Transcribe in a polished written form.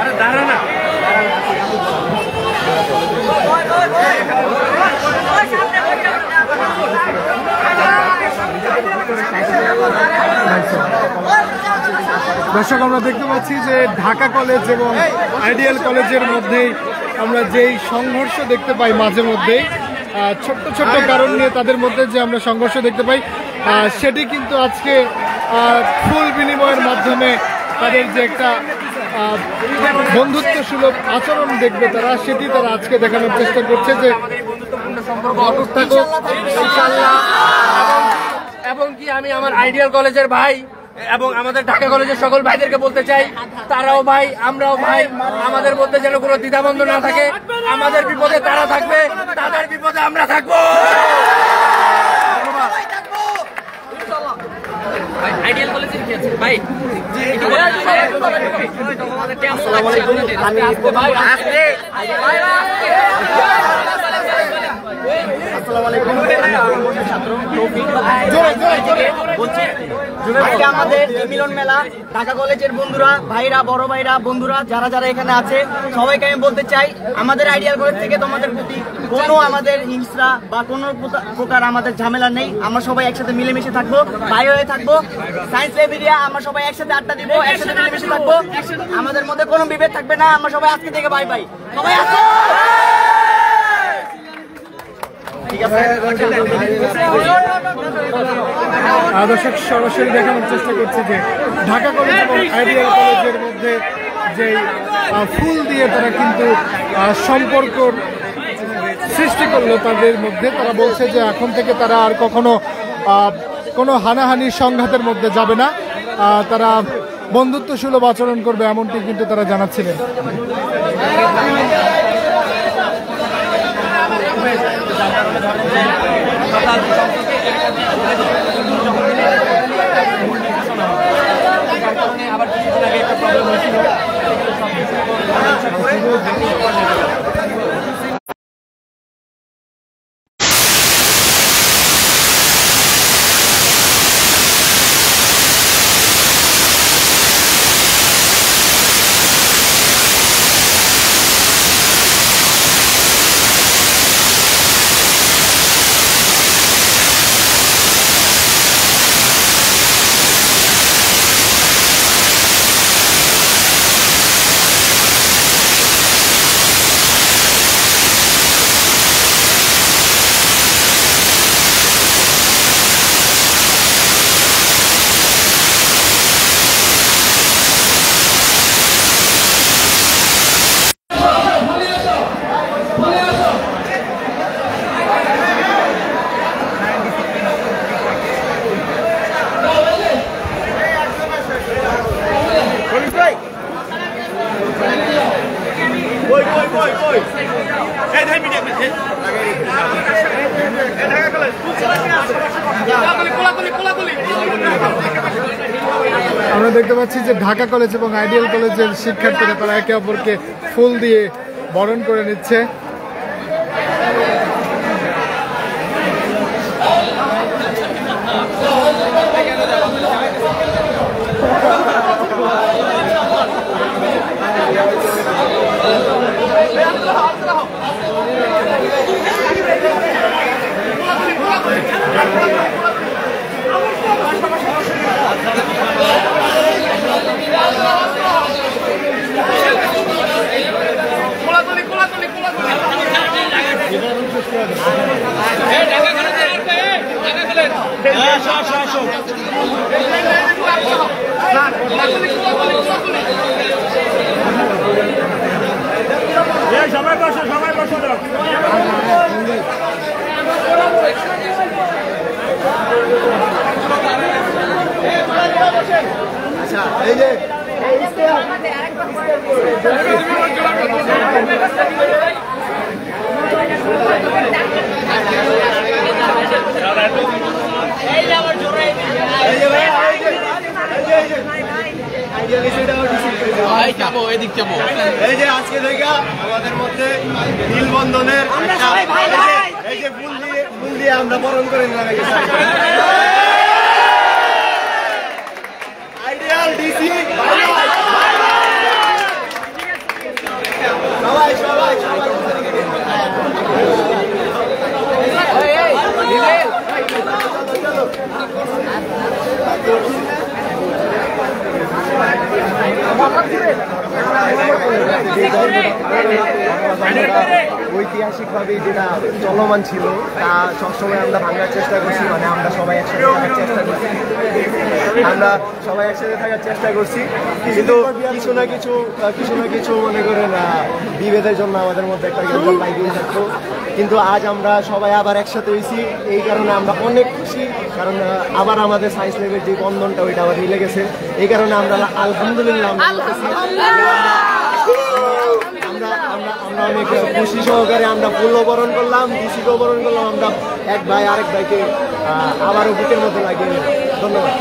আরে দাঁড়া না, দর্শক আমরা দেখতে পাচ্ছি যে ঢাকা কলেজ এবং আইডিয়াল কলেজের মধ্যেই আমরা যেই সংঘর্ষ দেখতে পাই মাঝে মধ্যেই ছোট্ট ছোট্ট কারণ নিয়ে তাদের মধ্যে যে আমরা সংঘর্ষ দেখতে পাই সেটি কিন্তু আজকে ফুল বিনিময়ের মাধ্যমে তাদের যে একটা বন্ধুত্ব সুলভ আচরণ দেখবে তারা, সেটি তারা আজকে দেখানোর চেষ্টা করছে যে বন্ধুত্বপূর্ণ সম্পর্ক অটুট থাকুক ইনশাআল্লাহ। এবং কি আমি আমার আইডিয়াল কলেজের ভাই এবং আমাদের ঢাকা কলেজের সকল ভাইদেরকে বলতে চাই, তারাও ভাই আমরাও ভাই, আমাদের মধ্যে যেন কোনো দ্বিধাদ্বন্দ্ব না থাকে। আমাদের বিপদে তারা থাকবে, তাদের বিপদে আমরা থাকবো। আইডিয়াল কলেজের কি আছে ভাই? আমাদের মিলন মেলা ঢাকা কলেজের বন্ধুরা, ভাইরা, বড় ভাইরা, বন্ধুরা যারা যারা এখানে আছে সবাইকে আমি বলতে চাই, আমাদের আইডিয়াল কলেজ থেকে তোমাদের প্রতি কোনো আমাদের হিংসা বা কোনো প্রকার আমাদের ঝামেলা নেই। আমরা সবাই একসাথে মিলেমিশে থাকবো, ভাই হয়ে থাকবো। সায়েন্স লাইব্রেরিয়া আমরা সবাই একসাথে আড্ডা দিব, একসাথে মিলেমিশে থাকবো, আমাদের মধ্যে কোনো বিভেদ থাকবে না। আমরা সবাই আজকে থেকে বাই বাই, সবাই আসো। দর্শক সরাসরি দেখানোর চেষ্টা করছে যে ঢাকা কলেজ এবং আইডিয়াল কলেজের মধ্যে যে ফুল দিয়ে তারা কিন্তু সম্পর্ক সৃষ্টি করলো তাদের মধ্যে। তারা বলছে যে এখন থেকে তারা আর কখনো কোনো হানাহানি সংঘাতের মধ্যে যাবে না, তারা বন্ধুত্ব সুলভ আচরণ করবে, এমনটি কিন্তু তারা জানাচ্ছিলেন। আবার কিছুদিন আগে একটা প্রবলেম হয়েছিল। আমরা দেখতে পাচ্ছি যে ঢাকা কলেজ এবং আইডিয়াল কলেজের শিক্ষার্থীরা তারা একে অপরকে ফুল দিয়ে বরণ করে নিচ্ছে। সবাই বসো, সবাই বসো। আচ্ছা, এই যে এই যে আজকে থেকে আমাদের মধ্যে নীলবন্ধনের এই যে ফুল দিয়ে আমরা বরণ করে নিলাম আইডিয়াল ডিসি সবাই সবাই সবাই ঐতিহাসিকভাবে যেটা চলমান ছিল তা সবসময় আমরা ভাঙার চেষ্টা করছি, মানে আমরা সবাই একসাথে থাকার চেষ্টা করছি, কিন্তু কিছু না কিছু মনে করেন বিভেদের জন্য আমাদের মধ্যে একটা লাগিয়ে থাকতো। কিন্তু আজ আমরা সবাই আবার একসাথে হয়েছি, এই কারণে আমরা অনেক খুশি, কারণ আবার আমাদের সায়েন্স ল্যাবের যে বন্ধনটা ওইটা আবার মিলে গেছে। এই কারণে আমরা আলহামদুলিল্লাহ আমরা অনেক খুশি সহকারে আমরা ফুলও বরণ করলাম, ডিসিকেও বরণ করলাম। আমরা এক ভাই আরেক ভাইকে আবারও বুকের মধ্যে লাগিয়ে ধন্যবাদ।